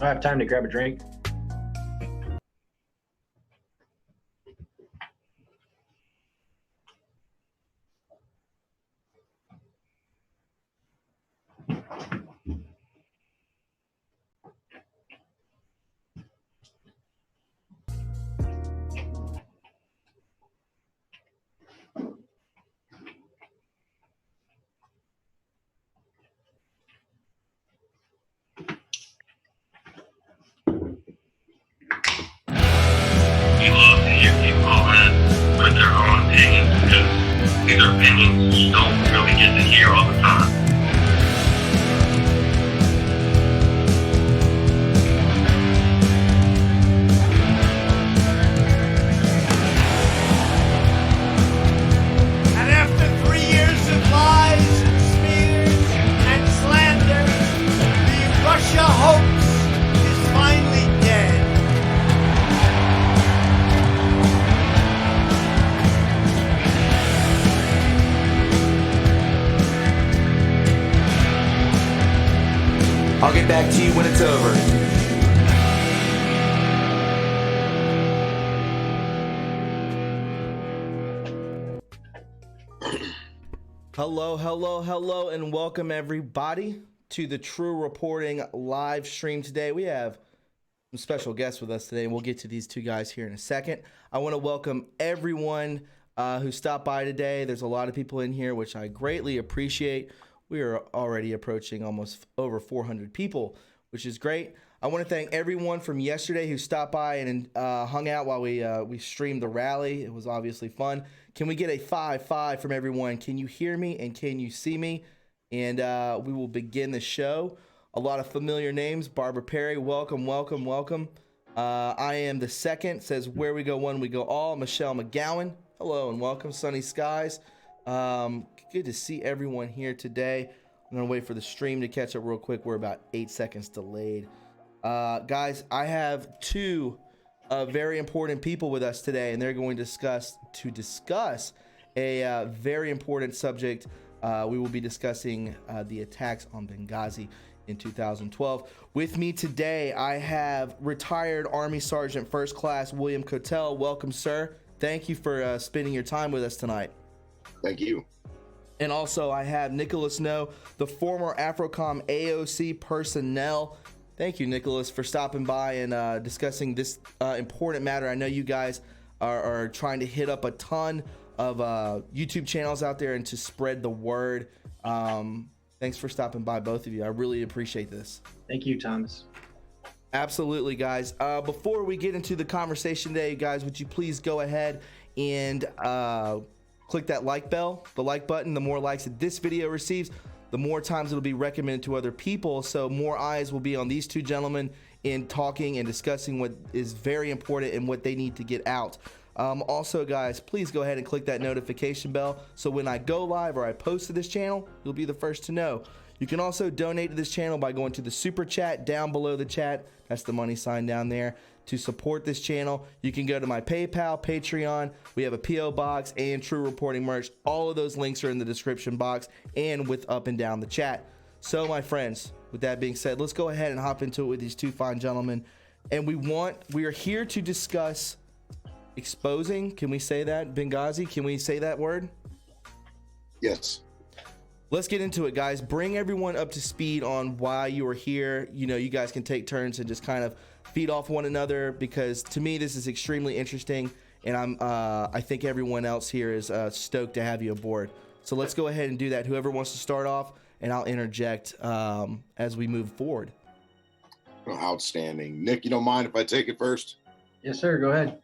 I have time to grab a drink. We love to hear people that put their own opinions because these are opinions you don't really get to hear all the time. And after 3 years of lies and smears and slander, the Russia hoax is finally dead. I'll get back to you when it's over. Hello, and welcome everybody to the True Reporting live stream today. We have some special guests with us today, and we'll get to these two guys here in a second. I want to welcome everyone who stopped by today. There's a lot of people in here, which I greatly appreciate. We are already approaching almost over 400 people, which is great. I want to thank everyone from yesterday who stopped by and hung out while we streamed the rally. It was obviously fun. Can we get a 5-5 from everyone? Can you hear me and can you see me? And we will begin the show. A lot of familiar names. Barbara Perry, welcome. I am the second, says where we go one, we go all. Michelle McGowan, hello and welcome. Sunny Skies. Good to see everyone here today. I'm going to wait for the stream to catch up real quick. We're about 8 seconds delayed. Guys, I have two very important people with us today, and they're going to discuss a very important subject. We will be discussing the attacks on Benghazi in 2012. With me today, I have retired Army Sergeant First Class William Kotel. Welcome, sir. Thank you for spending your time with us tonight. Thank you. And also, I have Nicholas No, the former AFRICOM AOC personnel. Thank you, Nicholas, for stopping by and discussing this important matter. I know you guys are trying to hit up a ton of YouTube channels out there and to spread the word. Thanks for stopping by, both of you. I really appreciate this. Thank you, Thomas. Absolutely, guys. Before we get into the conversation today, guys, would you please go ahead and click that like bell, the like button. The more likes that this video receives, the more times it'll be recommended to other people, so more eyes will be on these two gentlemen in talking and discussing what is very important and what they need to get out. Also, guys, please go ahead and click that notification bell so when I go live or I post to this channel, you'll be the first to know. You can also donate to this channel by going to the super chat down below the chat. That's the money sign down there. To support this channel, you can go to my PayPal, Patreon. We have a PO box and True Reporting merch. All of those links are in the description box and with up and down the chat. So, my friends, with that being said, let's go ahead and hop into it with these two fine gentlemen. And we are here to discuss exposing, can we say that, Benghazi? Can we say that word? Yes. Let's get into it, guys. Bring everyone up to speed on why you are here. You know, you guys can take turns and just kind of feed off one another, because to me this is extremely interesting, and I think everyone else here is stoked to have you aboard. So let's go ahead and do that. Whoever wants to start off, and I'll interject as we move forward. Oh, outstanding. Nick, you don't mind if I take it first? Yes, sir. Go ahead.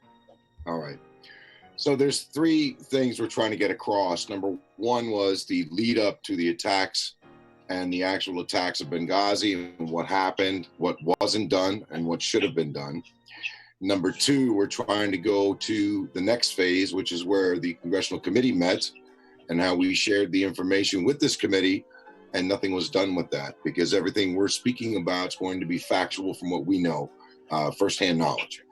All right. So there's three things we're trying to get across. Number one was the lead up to the attacks and the actual attacks of Benghazi and what happened, what wasn't done, and what should have been done. Number two, we're trying to go to the next phase, which is where the Congressional Committee met and how we shared the information with this committee, and nothing was done with that, because everything we're speaking about is going to be factual from what we know, firsthand knowledge.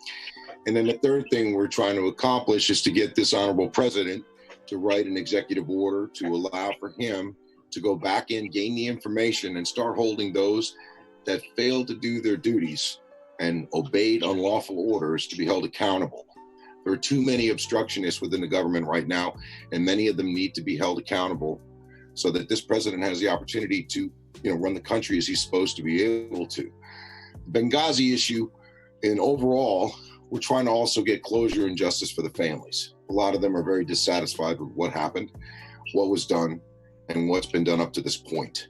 And then the third thing we're trying to accomplish is to get this honorable president to write an executive order to allow for him to go back in, gain the information, and start holding those that failed to do their duties and obeyed unlawful orders to be held accountable. There are too many obstructionists within the government right now, and many of them need to be held accountable so that this president has the opportunity to, run the country as he's supposed to be able to. The Benghazi issue, and overall, we're trying to also get closure and justice for the families. A lot of them are very dissatisfied with what happened, what was done, and what's been done up to this point.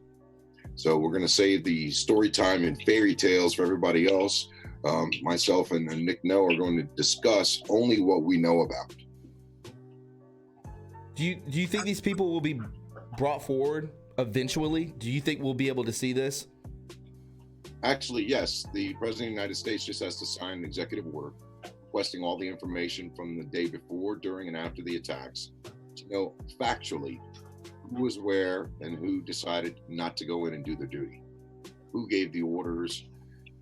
So we're going to save the story time and fairy tales for everybody else. Myself and Nick No are going to discuss only what we know about. Do you think these people will be brought forward eventually? Do you think we'll be able to see this? Actually, yes. The President of the United States just has to sign an executive order requesting all the information from the day before, during, and after the attacks to know factually who was where and who decided not to go in and do their duty, who gave the orders,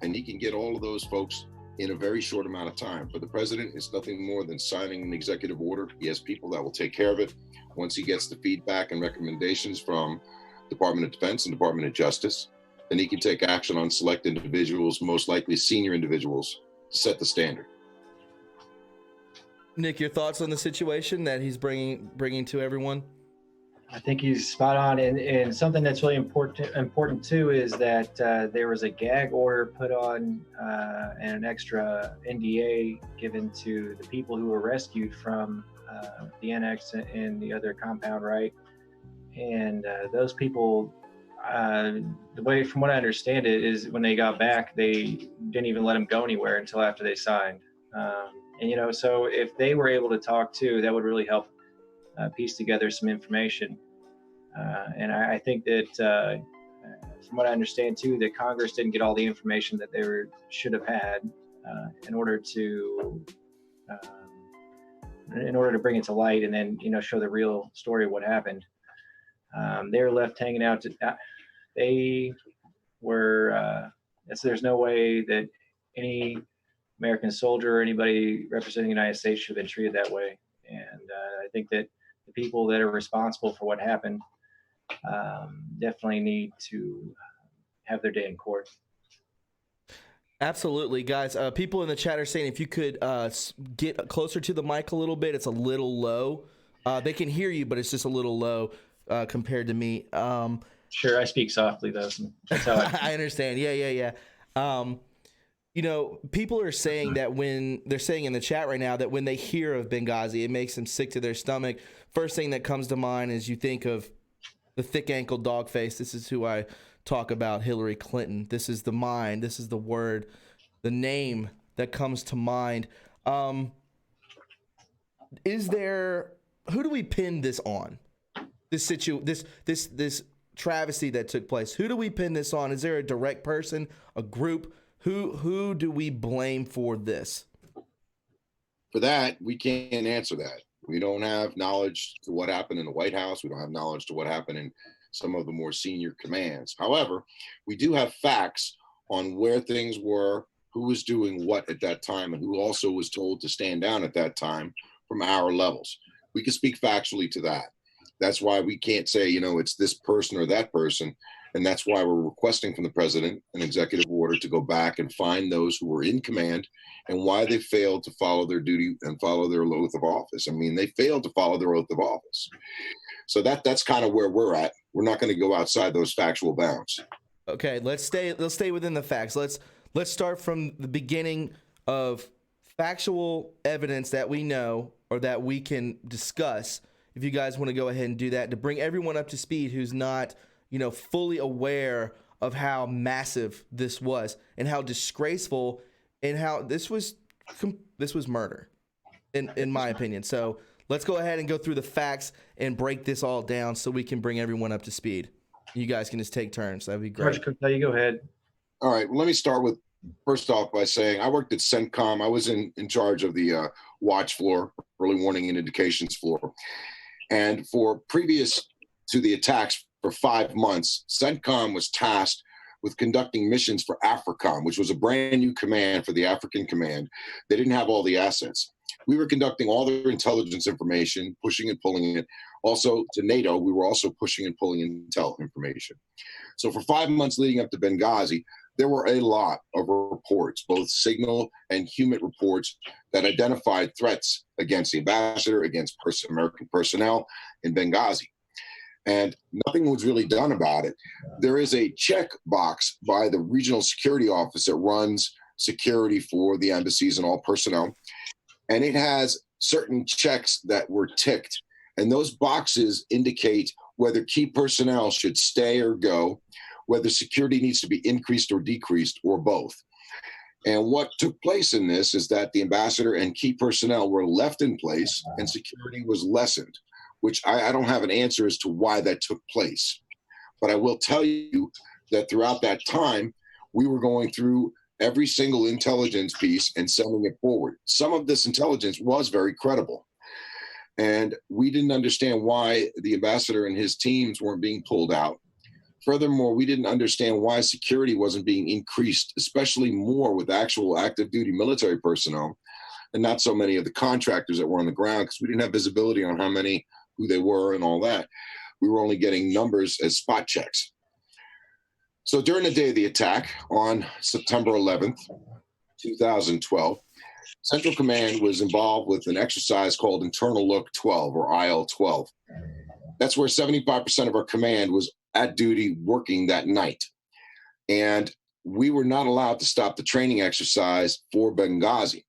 and he can get all of those folks in a very short amount of time. For the president, it's nothing more than signing an executive order. He has people that will take care of it. Once he gets the feedback and recommendations from Department of Defense and Department of Justice, then he can take action on select individuals, most likely senior individuals, to set the standard. Nick, your thoughts on the situation that he's bringing to everyone? I think he's spot on. And something that's really important too is that there was a gag order put on and an extra NDA given to the people who were rescued from the annex and the other compound, right? And those people, the way, from what I understand it, is when they got back, they didn't even let them go anywhere until after they signed. And so if they were able to talk too, that would really help piece together some information. And I think that, from what I understand too, that Congress didn't get all the information that they should have had in order to bring it to light and then, show the real story of what happened. They were left hanging out. They were, there's no way that any American soldier or anybody representing the United States should have been treated that way. And I think that the people that are responsible for what happened definitely need to have their day in court. Absolutely, guys. People in the chat are saying if you could get closer to the mic a little bit. It's a little low. They can hear you, but it's just a little low compared to me. Sure, I speak softly though. That's how I understand. Yeah. People are saying that when they're saying in the chat right now that when they hear of Benghazi, it makes them sick to their stomach. First thing that comes to mind is you think of the thick ankle dog face. This is who I talk about, Hillary Clinton. This is the mind. This is the word, the name that comes to mind. Who do we pin this on? This travesty that took place. Who do we pin this on? Is there a direct person, a group? Who do we blame for this? For that, we can't answer that. We don't have knowledge to what happened in the White House. We don't have knowledge to what happened in some of the more senior commands. However, we do have facts on where things were, who was doing what at that time, and who also was told to stand down at that time from our levels. We can speak factually to that. That's why we can't say, it's this person or that person. And that's why we're requesting from the president an executive order to go back and find those who were in command and why they failed to follow their duty and follow their oath of office. I mean, they failed to follow their oath of office. So that's kind of where we're at. We're not going to go outside those factual bounds. Okay, let's stay within the facts. Let's start from the beginning of factual evidence that we know or that we can discuss. If you guys want to go ahead and do that to bring everyone up to speed who's not fully aware of how massive this was and how disgraceful and how this was murder, in my opinion. So let's go ahead and go through the facts and break this all down so we can bring everyone up to speed. You guys can just take turns. That'd be great. Kotel, you go ahead. All right. Well, let me start with, first off, by saying I worked at CENTCOM. I was in charge of the watch floor, early warning and indications floor. And for previous to the attacks, for 5 months, CENTCOM was tasked with conducting missions for AFRICOM, which was a brand new command for the African Command. They didn't have all the assets. We were conducting all their intelligence information, pushing and pulling it. Also to NATO, we were also pushing and pulling intel information. So for 5 months leading up to Benghazi, there were a lot of reports, both signal and human reports, that identified threats against the ambassador, against American personnel in Benghazi. And nothing was really done about it. There is a check box by the regional security office that runs security for the embassies and all personnel. And it has certain checks that were ticked. And those boxes indicate whether key personnel should stay or go, whether security needs to be increased or decreased, or both. And what took place in this is that the ambassador and key personnel were left in place and security was lessened, which I don't have an answer as to why that took place. But I will tell you that throughout that time, we were going through every single intelligence piece and sending it forward. Some of this intelligence was very credible. And we didn't understand why the ambassador and his teams weren't being pulled out. Furthermore, we didn't understand why security wasn't being increased, especially more with actual active duty military personnel and not so many of the contractors that were on the ground, because we didn't have visibility on how many, who they were and all that. We were only getting numbers as spot checks. So during the day of the attack on September 11th, 2012, Central Command was involved with an exercise called Internal Look 12 or IL-12. That's where 75% of our command was at duty working that night. And we were not allowed to stop the training exercise for Benghazi.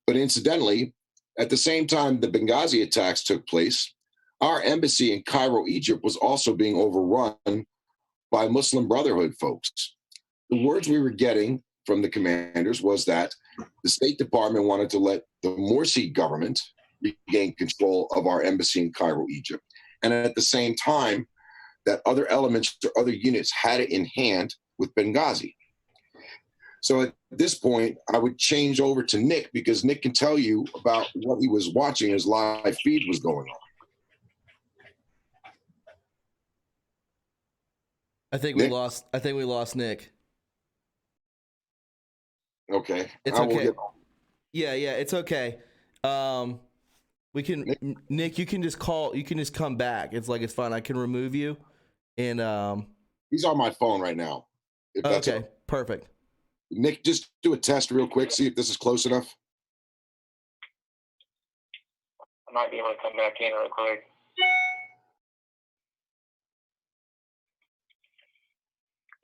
But incidentally, at the same time the Benghazi attacks took place, our embassy in Cairo, Egypt was also being overrun by Muslim Brotherhood folks. The words we were getting from the commanders was that the State Department wanted to let the Morsi government regain control of our embassy in Cairo, Egypt. And at the same time, that other elements or other units had it in hand with Benghazi. So at this point, I would change over to Nick, because Nick can tell you about what he was watching as live feed was going on. I think we lost Nick. Okay. It's okay. Yeah, it's okay. We can Nick, you can just come back. It's fine. I can remove you. And he's on my phone right now. If that's okay, perfect. Nick, just do a test real quick, see if this is close enough. I might be able to come back in real quick.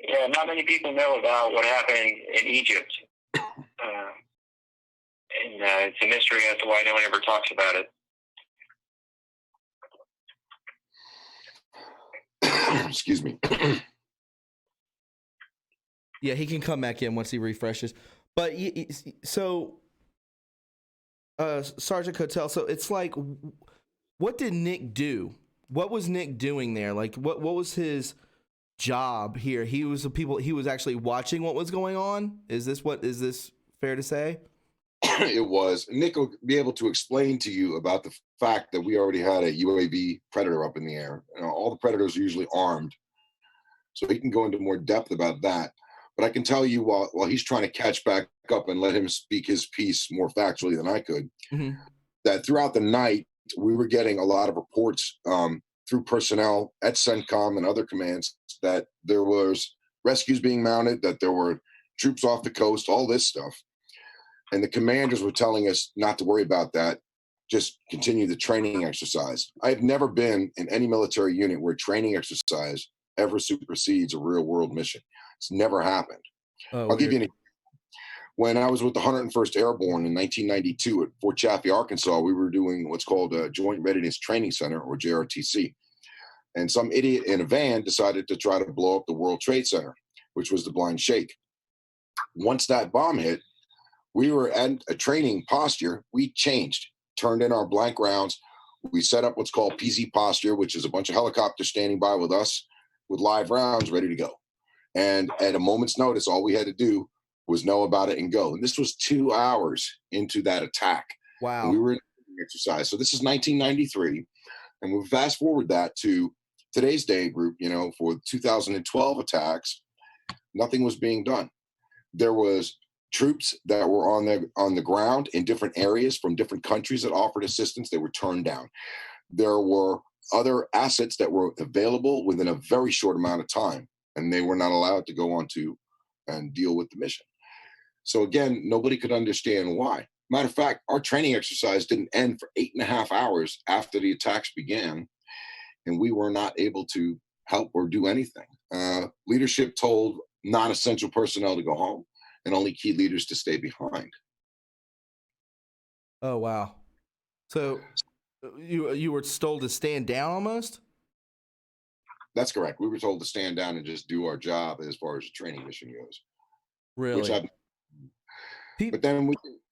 Yeah, not many people know about what happened in Egypt. It's a mystery as to why no one ever talks about it. Excuse me. Yeah, he can come back in once he refreshes. But so, Sergeant Kotel, so it's like, what did Nick do? What was Nick doing there? Like, what was his job here? He was actually watching what was going on. Is this fair to say? It was. Nick will be able to explain to you about the fact that we already had a UAV Predator up in the air. All the Predators are usually armed, so he can go into more depth about that. But I can tell you, while he's trying to catch back up and let him speak his piece more factually than I could, that throughout the night we were getting a lot of reports through personnel at CENTCOM and other commands that there was rescues being mounted, that there were troops off the coast, all this stuff. And the commanders were telling us not to worry about that, just continue the training exercise. I've never been in any military unit where training exercise ever supersedes a real world mission. It's never happened. I'll give you an example. When I was with the 101st Airborne in 1992 at Fort Chaffee, Arkansas, we were doing what's called a Joint Readiness Training Center, or JRTC. And some idiot in a van decided to try to blow up the World Trade Center, which was the Blind Sheikh. Once that bomb hit, we were at a training posture. We changed, turned in our blank rounds. We set up what's called PZ posture, which is a bunch of helicopters standing by with us with live rounds ready to go. And at a moment's notice, all we had to do was know about it and go. And this was 2 hours into that attack. Wow. And we were in exercise. So this is 1993. And we fast forward that to today's day group, for 2012 attacks, nothing was being done. There was troops that were on the ground in different areas from different countries that offered assistance. They were turned down. There were other assets that were available within a very short amount of time, and they were not allowed to go onto and deal with the mission. So again, nobody could understand why. Matter of fact, our training exercise didn't end for 8.5 hours after the attacks began, and we were not able to help or do anything. Leadership told non-essential personnel to go home and only key leaders to stay behind. Oh, wow. So you were told to stand down almost? That's correct. We were told to stand down and just do our job as far as the training mission goes. Really? But then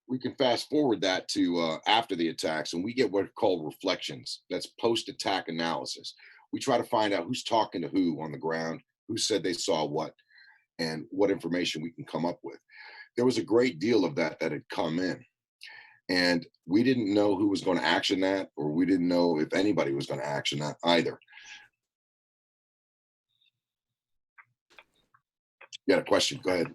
we can fast forward that to after the attacks, and we get what are called reflections. That's post-attack analysis. We try to find out who's talking to who on the ground, who said they saw what, and what information we can come up with. There was a great deal of that had come in, and we didn't know who was going to action that, or we didn't know if anybody was going to action that either. You got a question? Go ahead.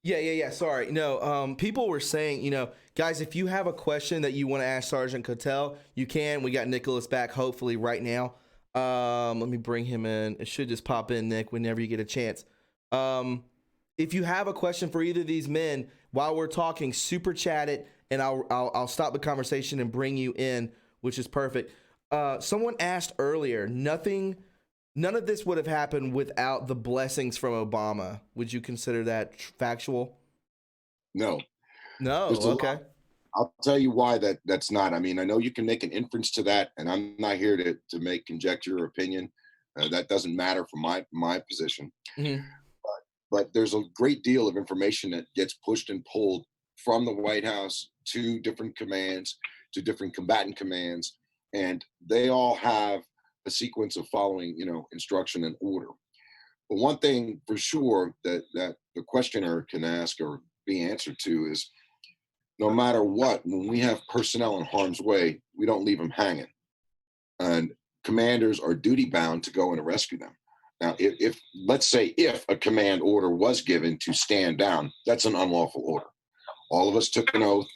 Yeah. Sorry. No, people were saying, guys, if you have a question that you want to ask Sergeant Kotel, you can. We got Nicholas back, hopefully, right now. Let me bring him in. It should just pop in, Nick, whenever you get a chance. If you have a question for either of these men, while we're talking, super chat it, and I'll stop the conversation and bring you in, which is perfect. Someone asked earlier, none of this would have happened without the blessings from Obama. Would you consider that factual? No. Okay. I'll tell you why that's not. I mean, I know you can make an inference to that, and I'm not here to make conjecture or opinion. That doesn't matter from my position. Mm-hmm. But there's a great deal of information that gets pushed and pulled from the White House to different commands, to different combatant commands, and they all have a sequence of following, instruction and order. But one thing for sure that the questioner can ask or be answered to is, no matter what, when we have personnel in harm's way, we don't leave them hanging. And commanders are duty bound to go and rescue them. Now, if let's say if a command order was given to stand down, that's an unlawful order. All of us took an oath.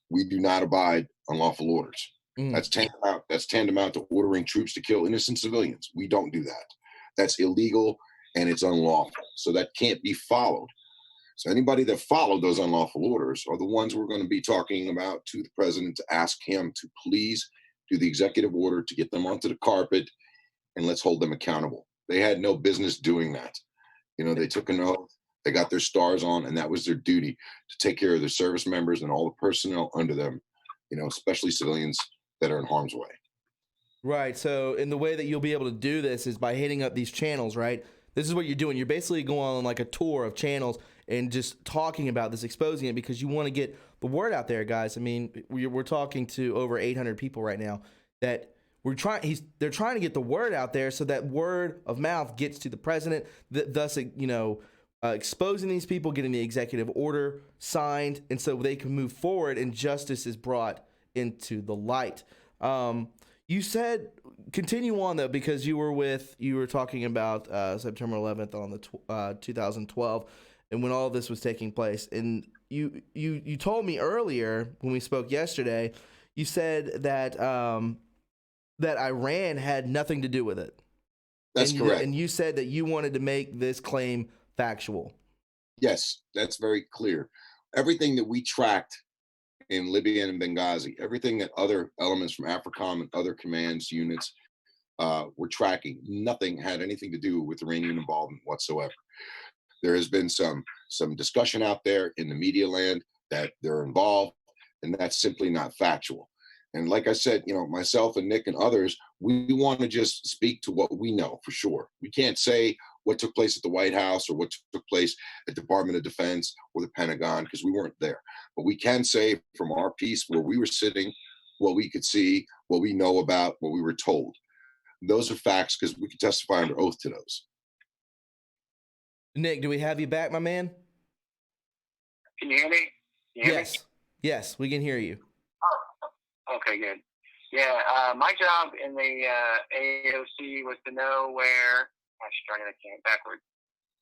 We do not abide unlawful orders. That's tantamount to ordering troops to kill innocent civilians. We don't do that. That's illegal and it's unlawful. So that can't be followed. So anybody that followed those unlawful orders are the ones we're going to be talking about to the president to ask him to please do the executive order to get them onto the carpet and let's hold them accountable. They had no business doing that. They took an oath, they got their stars on, and that was their duty to take care of their service members and all the personnel under them, especially civilians that are in harm's way. Right. So in the way that you'll be able to do this is by hitting up these channels, right? This is what you're doing. You're basically going on like a tour of channels and just talking about this, exposing it, because you want to get the word out there, guys. I mean, we're talking to over 800 people right now that they're trying to get the word out there so that word of mouth gets to the president, thus, exposing these people, getting the executive order signed, and so they can move forward and justice is brought into the light. You said, continue on though, because you were talking about September 11th on the 2012 and when all this was taking place. And you told me earlier when we spoke yesterday, you said that that Iran had nothing to do with it. That's correct. And you said that you wanted to make this claim factual. Yes, that's very clear. Everything that we tracked in Libya and Benghazi, everything that other elements from AFRICOM and other commands units were tracking, nothing had anything to do with Iranian involvement whatsoever. There has been some discussion out there in the media land that they're involved, and that's simply not factual. And like I said, myself and Nick and others, we want to just speak to what we know for sure. We can't say what took place at the White House or what took place at the Department of Defense or the Pentagon, because we weren't there. But we can say from our piece where we were sitting, what we could see, what we know about, what we were told. Those are facts because we can testify under oath to those. Nick, do we have you back, my man? Can you hear me? Yes, we can hear you. Okay, good. Yeah, my job in the AOC was to know where. I should try to get backwards.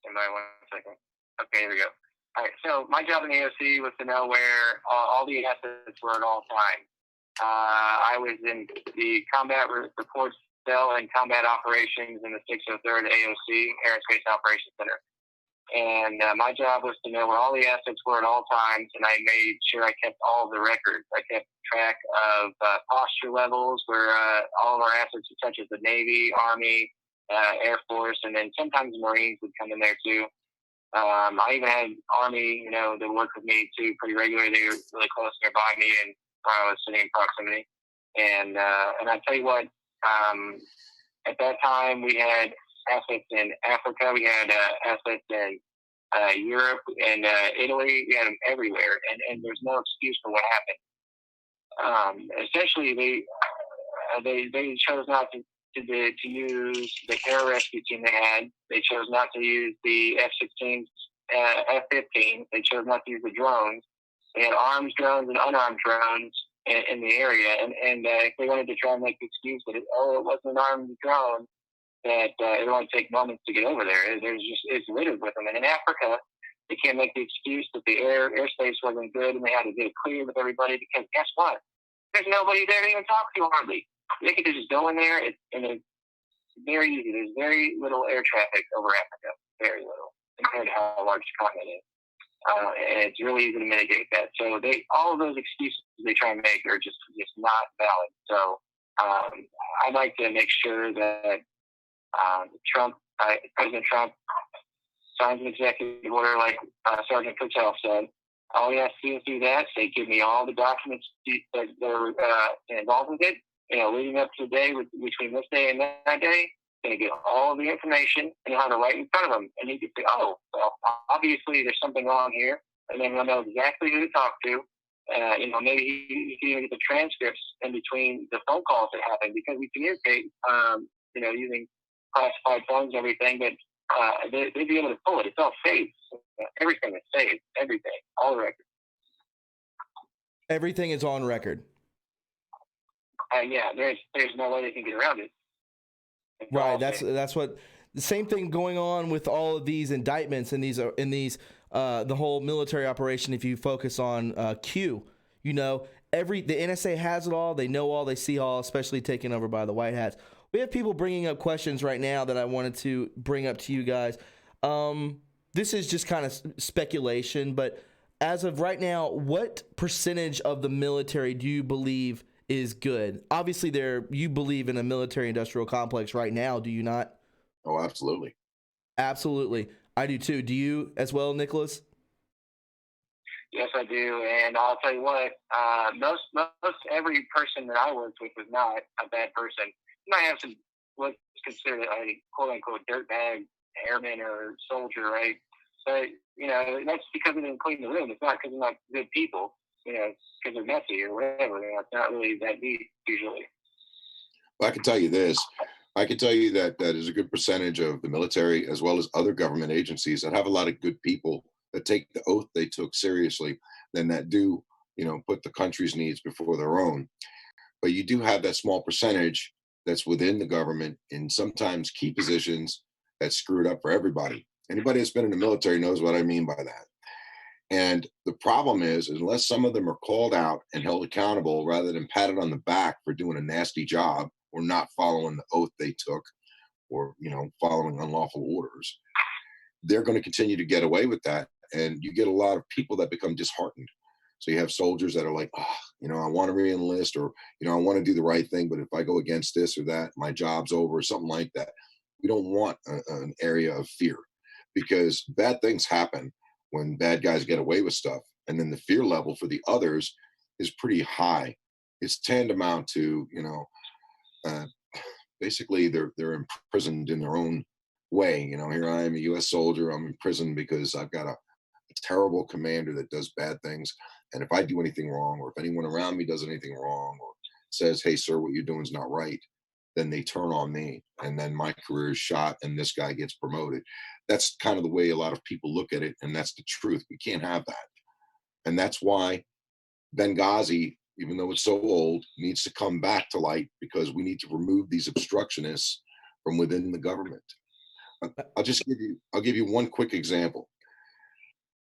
Anybody, 1 second. Okay, here we go. All right, so my job in the AOC was to know where all the assets were at all times. I was in the combat reports cell and combat operations in the 603rd AOC, Aerospace Operations Center. And my job was to know where all the assets were at all times, and I made sure I kept all of the records. I kept track of posture levels, where all of our assets, such as the Navy, Army, Air Force, and then sometimes the Marines would come in there too. I even had Army, that worked with me too pretty regularly. They were really close nearby me, and I was sitting in proximity. And I tell you what, at that time we had assets in Africa, we had assets in Europe and Italy. We had them everywhere, and there's no excuse for what happened. Essentially, they chose not to use the air rescue team they had. They chose not to use the F-16s, F-15s. They chose not to use the drones. They had armed drones and unarmed drones in the area, and if they wanted to try and make the excuse that it wasn't an armed drone, that it would only take moments to get over there. It's littered with them. And in Africa, they can't make the excuse that the airspace wasn't good and they had to get it clear with everybody, because guess what? There's nobody there to even talk to hardly. They could just go in there, and it's very easy. There's very little air traffic over Africa, very little, compared to how large the continent is. And it's really easy to mitigate that. So all of those excuses they try and make are just not valid. So I'd like to make sure that President Trump signs an executive order like Sergeant Kotel said. All he has to do is do that. They give me all the documents that are involved with it, leading up to the day between this day and that day. Going to get all of the information, and he'll have it right in front of him. And he can say, oh, well, obviously there's something wrong here. And then he'll know exactly who to talk to. Maybe he can even get the transcripts in between the phone calls that happen, because we communicate, using classified phones and everything, but they'd be able to pull it. It's all saved. Everything is saved. Everything. All the records. Everything is on record. Yeah, there's no way they can get around it. It's right. That's what the same thing going on with all of these indictments and the whole military operation. If you focus on Q, the NSA has it all. They know all. They see all. Especially taken over by the White Hats. We have people bringing up questions right now that I wanted to bring up to you guys. This is just kind of speculation, but as of right now, what percentage of the military do you believe is good? Obviously, you believe in a military-industrial complex right now, do you not? Oh, absolutely. Absolutely. I do too. Do you as well, Nicholas? Yes, I do. And I'll tell you what, most every person that I worked with was not a bad person. You might have some what's considered a quote-unquote dirtbag airman or soldier, right? But, that's because they didn't clean the room. It's not because they're not good people. It's because they're messy or whatever. It's not really that deep usually. Well, I can tell you this. I can tell you that is a good percentage of the military, as well as other government agencies, that have a lot of good people that take the oath they took seriously, than that do, put the country's needs before their own. But you do have that small percentage that's within the government in sometimes key positions that screw it up for everybody. Anybody that's been in the military knows what I mean by that. And the problem is, unless some of them are called out and held accountable rather than patted on the back for doing a nasty job or not following the oath they took, or, following unlawful orders, they're going to continue to get away with that. And you get a lot of people that become disheartened. So you have soldiers that are like, I want to re-enlist, or, I want to do the right thing, but if I go against this or that, my job's over, or something like that. We don't want an area of fear, because bad things happen when bad guys get away with stuff. And then the fear level for the others is pretty high. It's tantamount to, basically they're imprisoned in their own way. Here I am, a U.S. soldier. I'm in prison because I've got a terrible commander that does bad things. And if I do anything wrong, or if anyone around me does anything wrong, or says, hey, sir, what you're doing is not right, then they turn on me, and then my career is shot and this guy gets promoted. That's kind of the way a lot of people look at it, and that's the truth. We can't have that. And that's why Benghazi, even though it's so old, needs to come back to light, because we need to remove these obstructionists from within the government. I'll give you one quick example.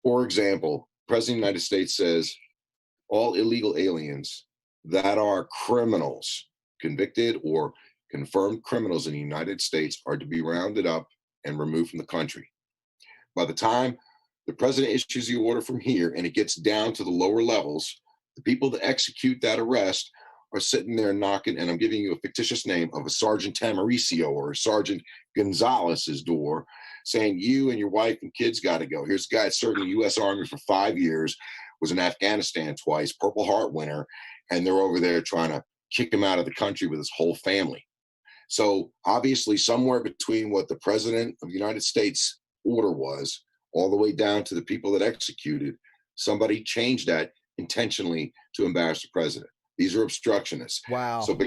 For example, President of the United States says all illegal aliens that are criminals, convicted or confirmed criminals in the United States, are to be rounded up and removed from the country. By the time the president issues the order from here and it gets down to the lower levels, the people that execute that arrest are sitting there knocking, and I'm giving you a fictitious name, of a Sergeant Tamaricio or a Sergeant Gonzalez's door, saying, you and your wife and kids got to go. Here's a guy that served in the U.S. Army for 5 years, was in Afghanistan twice, Purple Heart winner, and they're over there trying to kick him out of the country with his whole family. So obviously somewhere between what the president of the United States order was, all the way down to the people that executed, somebody changed that intentionally to embarrass the president. These are obstructionists. Wow. So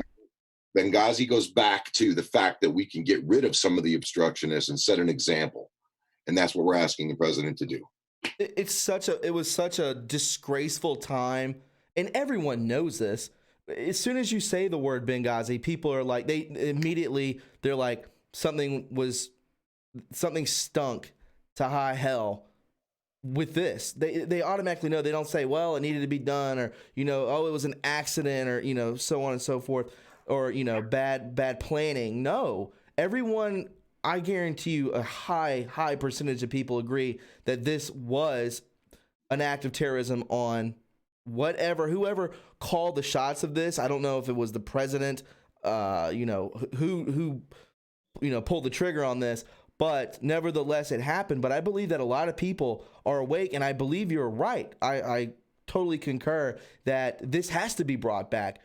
Benghazi goes back to the fact that we can get rid of some of the obstructionists and set an example. And that's what we're asking the president to do. It was such a disgraceful time, and everyone knows this. As soon as you say the word Benghazi, people are like, they're like, something stunk to high hell with this. They automatically know. They don't say, well, it needed to be done, or, oh, it was an accident, or, so on and so forth, or, bad planning. No, everyone, I guarantee you a high percentage of people agree that this was an act of terrorism on whoever called the shots of this. I don't know if it was the president, who pulled the trigger on this, but nevertheless it happened. But I believe that a lot of people are awake, and I believe you're right. I totally concur that this has to be brought back.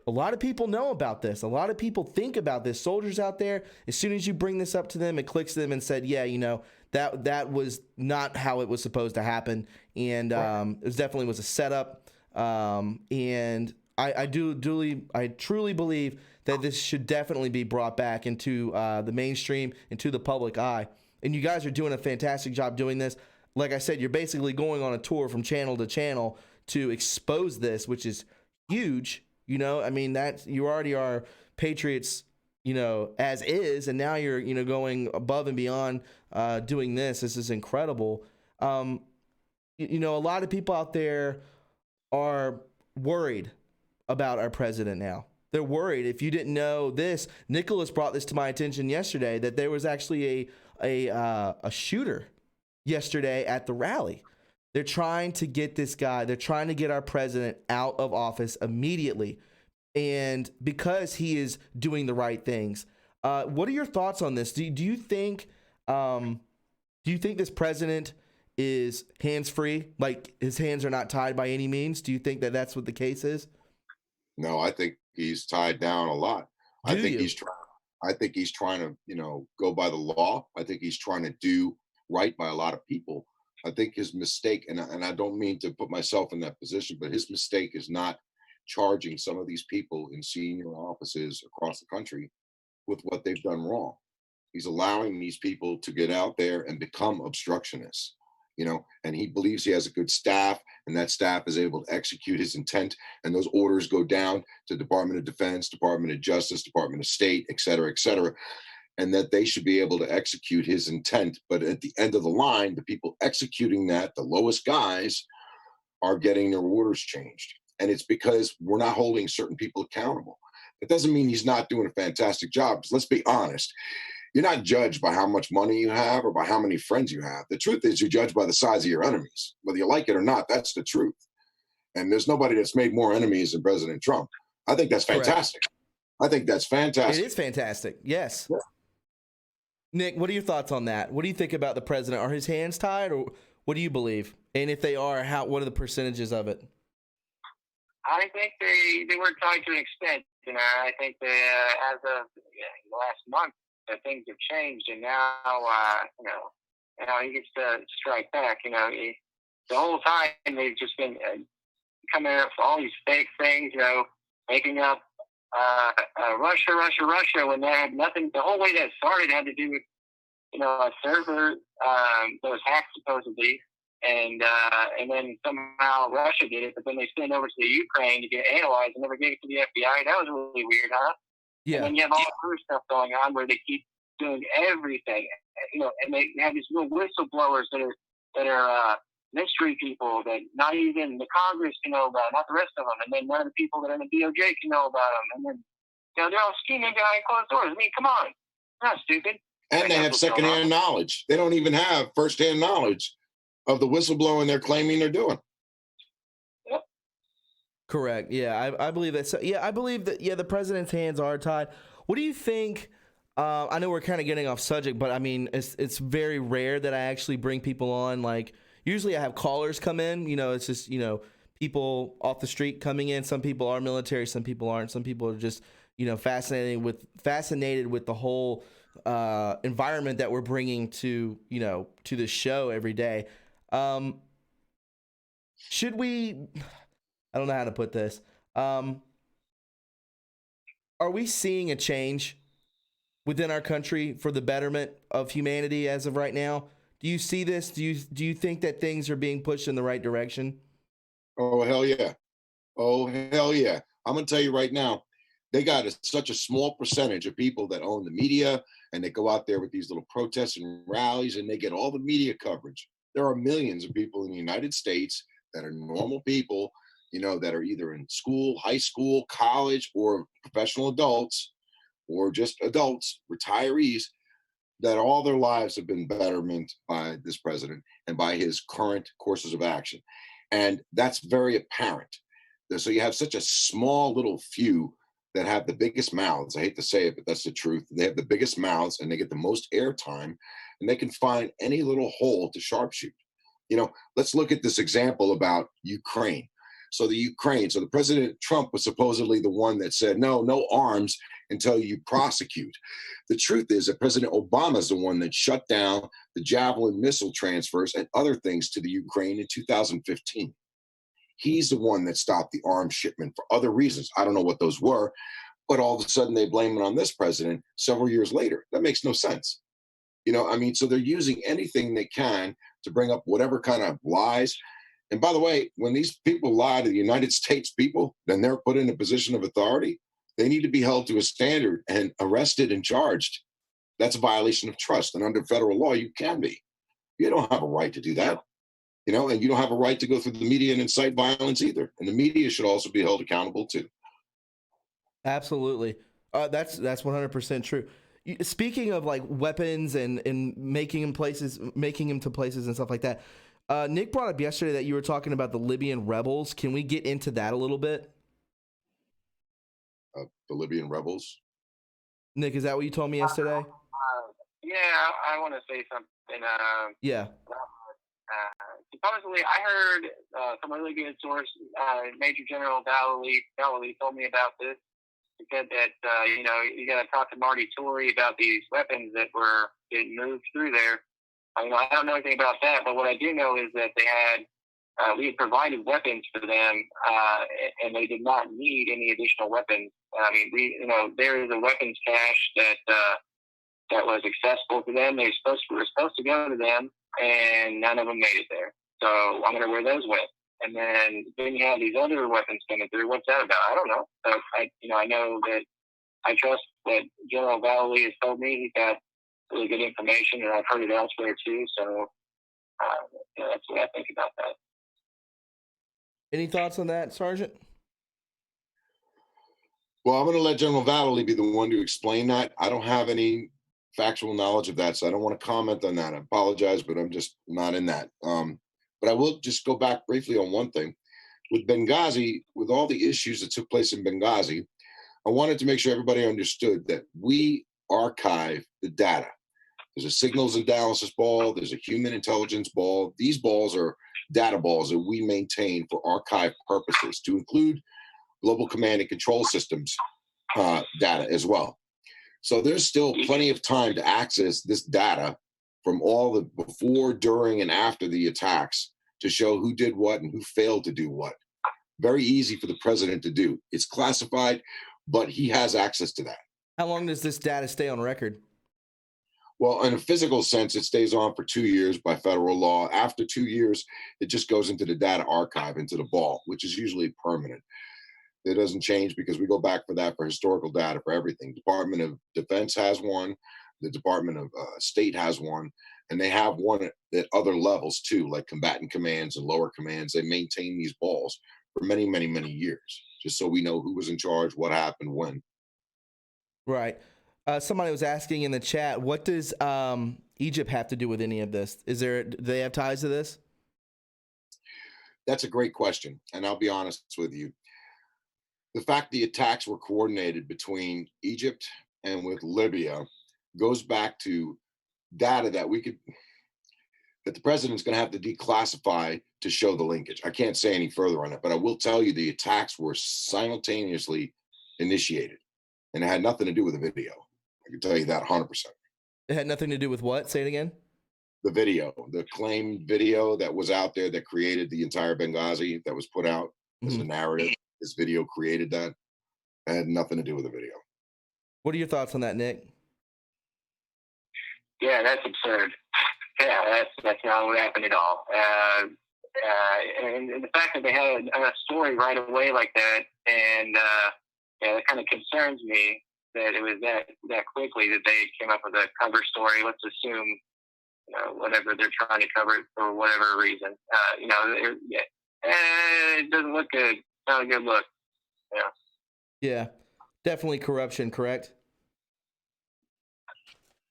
A lot of people know about this. A lot of people think about this. Soldiers out there, as soon as you bring this up to them, it clicks to them and said, yeah, that was not how it was supposed to happen. And it definitely was a setup. And I truly believe that this should definitely be brought back into the mainstream, into the public eye. And you guys are doing a fantastic job doing this. Like I said, you're basically going on a tour from channel to channel to expose this, which is huge. That you already are patriots, as is, and now you're, going above and beyond doing this. This is incredible. A lot of people out there are worried about our president now. They're worried. If you didn't know this, Nicholas brought this to my attention yesterday, that there was actually a shooter yesterday at the rally. They're trying to get this guy. They're trying to get our president out of office immediately, and because he is doing the right things. What are your thoughts on this? Do you think this president is hands-free? Like, his hands are not tied by any means? Do you think that that's what the case is? No, I think he's tied down a lot. I think he's trying to, go by the law. I think he's trying to do right by a lot of people. I think his mistake, and I don't mean to put myself in that position, but his mistake is not charging some of these people in senior offices across the country with what they've done wrong. He's allowing these people to get out there and become obstructionists, and he believes he has a good staff, and that staff is able to execute his intent, and those orders go down to Department of Defense, Department of Justice, Department of State, et cetera, and that they should be able to execute his intent. But at the end of the line, the people executing that, the lowest guys, are getting their orders changed. And it's because we're not holding certain people accountable. It doesn't mean he's not doing a fantastic job, because let's be honest, you're not judged by how much money you have or by how many friends you have. The truth is, you're judged by the size of your enemies. Whether you like it or not, that's the truth. And there's nobody that's made more enemies than President Trump. I think that's fantastic. Correct. I think that's fantastic. It is fantastic. Yes. Yeah. Nick, what are your thoughts on that? What do you think about the president? Are his hands tied, or what do you believe? And if they are, what are the percentages of it? I think they were tied to an extent. I think as of the last month, things have changed, and now he gets to strike back. The whole time they've just been coming up with all these fake things, making up Russia when they had nothing. The whole way that started had to do with a server that was hacked supposedly, and then somehow Russia did it, but then they sent it over to the Ukraine to get analyzed and never gave it to the FBI. That was really weird, huh? Yeah. And then you have all other stuff going on where they keep doing everything, and they have these little whistleblowers that are mystery people that not even the Congress can know about, not the rest of them, and then none of the people that are in the DOJ can know about them, and then they're all scheming behind closed doors. I mean, come on, they're not stupid. And they have secondhand knowledge. They don't even have firsthand knowledge of the whistleblowing they're claiming they're doing. Correct. Yeah, I believe that. So, yeah, I believe that. Yeah, the president's hands are tied. What do you think? I know we're kind of getting off subject, but I mean, it's very rare that I actually bring people on. Like, usually I have callers come in. You know, it's just, you know, people off the street coming in. Some people are military, some people aren't. Some people are just, you know, fascinated with the whole environment that we're bringing to, you know, to the show every day. Should we? I don't know how to put this. Are we seeing a change within our country for the betterment of humanity as of right now? Do you see this? Do you think that things are being pushed in the right direction? Oh, hell yeah. Oh, hell yeah. I'm going to tell you right now, they got such a small percentage of people that own the media, and they go out there with these little protests and rallies, and they get all the media coverage. There are millions of people in the United States that are normal people, you know, that are either in school, high school, college, or professional adults, or just adults, retirees, that all their lives have been betterment by this president and by his current courses of action. And that's very apparent. So you have such a small little few that have the biggest mouths. I hate to say it, but that's the truth. They have the biggest mouths and they get the most airtime, and they can find any little hole to sharpshoot. You know, let's look at this example about Ukraine. So the President Trump was supposedly the one that said, no arms until you prosecute. The truth is that President Obama is the one that shut down the Javelin missile transfers and other things to the Ukraine in 2015. He's the one that stopped the arms shipment for other reasons. I don't know what those were, but all of a sudden they blame it on this president several years later. That makes no sense. You know, I mean, so they're using anything they can to bring up whatever kind of lies. And by the way, when these people lie to the United States people, then they're put in a position of authority. They need to be held to a standard and arrested and charged. That's a violation of trust. And under federal law, you can be. You don't have a right to do that. You know, and you don't have a right to go through the media and incite violence either. And the media should also be held accountable too. Absolutely. That's 100% true. Speaking of like weapons and making them to places and stuff like that, Nick brought up yesterday that you were talking about the Libyan rebels. Can we get into that a little bit? The Libyan rebels? Nick, is that what you told me yesterday? Yeah, I want to say something. Yeah. Supposedly, I heard from a really good source, Major General Galloway told me about this. He said that, you got to talk to Marty Tory about these weapons that were getting moved through there. I don't know anything about that, but what I do know is that we had provided weapons for them, and they did not need any additional weapons. I mean, there is a weapons cache that was accessible to them. We were supposed to go to them, and none of them made it there. So I wonder where those went. And then you have these other weapons coming through. What's that about? I don't know. So I know that I trust that General Valley has told me. He's got really good information, and I've heard it elsewhere too. So that's what I think about that. Any thoughts on that, Sergeant? Well, I'm going to let General Valley be the one to explain that. I don't have any factual knowledge of that, so I don't want to comment on that. I apologize, but I'm just not in that. But I will just go back briefly on one thing. With Benghazi, with all the issues that took place in Benghazi, I wanted to make sure everybody understood that we archive the data. There's a signals analysis ball, there's a human intelligence ball. These balls are data balls that we maintain for archive purposes, to include global command and control systems data as well. So there's still plenty of time to access this data from all the before, during, and after the attacks to show who did what and who failed to do what. Very easy for the president to do. It's classified, but he has access to that. How long does this data stay on record? Well, in a physical sense, it stays on for 2 years by federal law. After 2 years, it just goes into the data archive, into the ball, which is usually permanent. It doesn't change because we go back for that for historical data for everything. Department of Defense has one. The Department of State has one. And they have one at other levels too, like combatant commands and lower commands. They maintain these balls for many, many, many years, just so we know who was in charge, what happened, when. Right. Somebody was asking in the chat, what does Egypt have to do with any of this? Do they have ties to this? That's a great question, and I'll be honest with you. The fact the attacks were coordinated between Egypt and with Libya goes back to data that the president's going to have to declassify to show the linkage. I can't say any further on it, but I will tell you the attacks were simultaneously initiated, and it had nothing to do with the video. I can tell you that 100%. It had nothing to do with what? Say it again. The video, the claimed video that was out there that created the entire Benghazi that was put out as a narrative. This video created that. It had nothing to do with the video. What are your thoughts on that, Nick? Yeah, that's absurd. Yeah, that's not what happened at all. And the fact that they had a story right away like that, and that kind of concerns me that it was that quickly that they came up with a cover story. Let's assume, whatever they're trying to cover it for whatever reason. It doesn't look good. Not a good look. Yeah, definitely corruption, correct?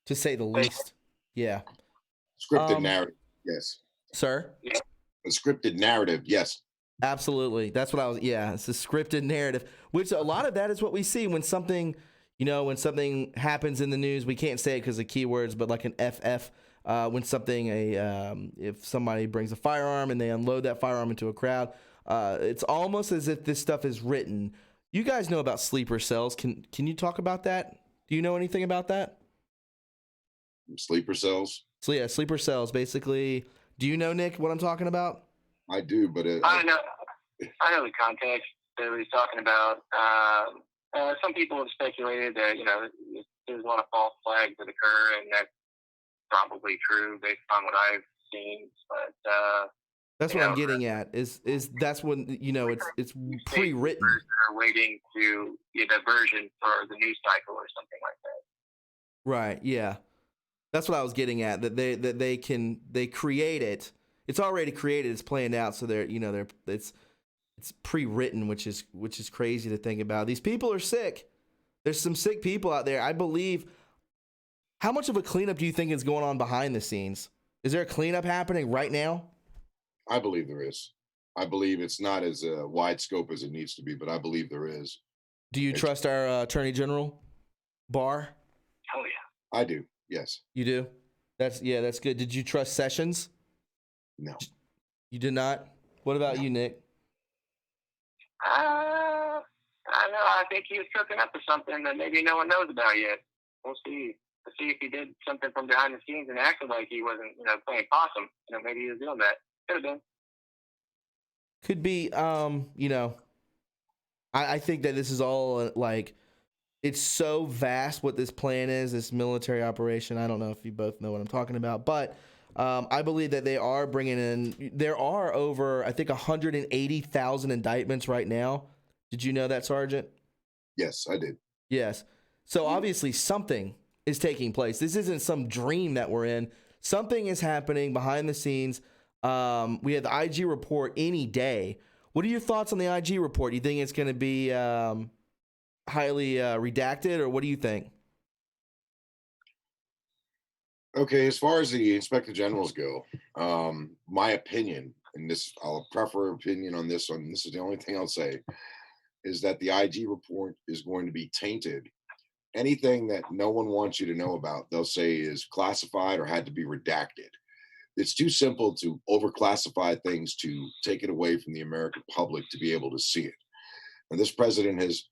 To say the least. Yeah. Scripted narrative, yes. Sir? Yeah. A scripted narrative, yes. Absolutely. That's what it's a scripted narrative, which a lot of that is what we see when something, when something happens in the news. We can't say it because of keywords, but like an FF, when something, if somebody brings a firearm and they unload that firearm into a crowd, it's almost as if this stuff is written. You guys know about sleeper cells. Can you talk about that? Do you know anything about that? Sleeper cells? So yeah, sleeper cells, basically. Do you know, Nick, what I'm talking about? I do, but I know the context that he's talking about. Some people have speculated that there's a lot of false flags that occur, and that's probably true based on what I've seen. But that's what I'm getting at. Is that's when it's pre-written. They're waiting to get a version for the news cycle or something like that. Right. Yeah. That's what I was getting at. That they create it. It's already created. It's planned out. So it's pre-written, which is crazy to think about. These people are sick. There's some sick people out there. I believe. How much of a cleanup do you think is going on behind the scenes? Is there a cleanup happening right now? I believe there is. I believe it's not as wide scope as it needs to be, but I believe there is. Do you trust our Attorney General, Barr? Oh yeah, I do. Yes. You do? That's good. Did you trust Sessions? No. You did not? What about you, Nick? I don't know. I think he was cooking up to something that maybe no one knows about yet. We'll see. We'll see if he did something from behind the scenes and acted like he wasn't, playing possum. Maybe he was doing that. Could have been. Could be. I think that this is all it's so vast what this plan is, this military operation. I don't know if you both know what I'm talking about, but I believe that they are bringing in. There are over, I think, 180,000 indictments right now. Did you know that, Sergeant? Yes, I did. Yes. So obviously something is taking place. This isn't some dream that we're in. Something is happening behind the scenes. We have the IG report any day. What are your thoughts on the IG report? Do you think it's going to be highly redacted, or what do you think? Okay, as far as the Inspector Generals go, my opinion, and I'll prefer opinion on this one. This is the only thing I'll say, is that the IG report is going to be tainted. Anything that no one wants you to know about, they'll say is classified or had to be redacted. It's too simple to overclassify things to take it away from the American public to be able to see it. And this president has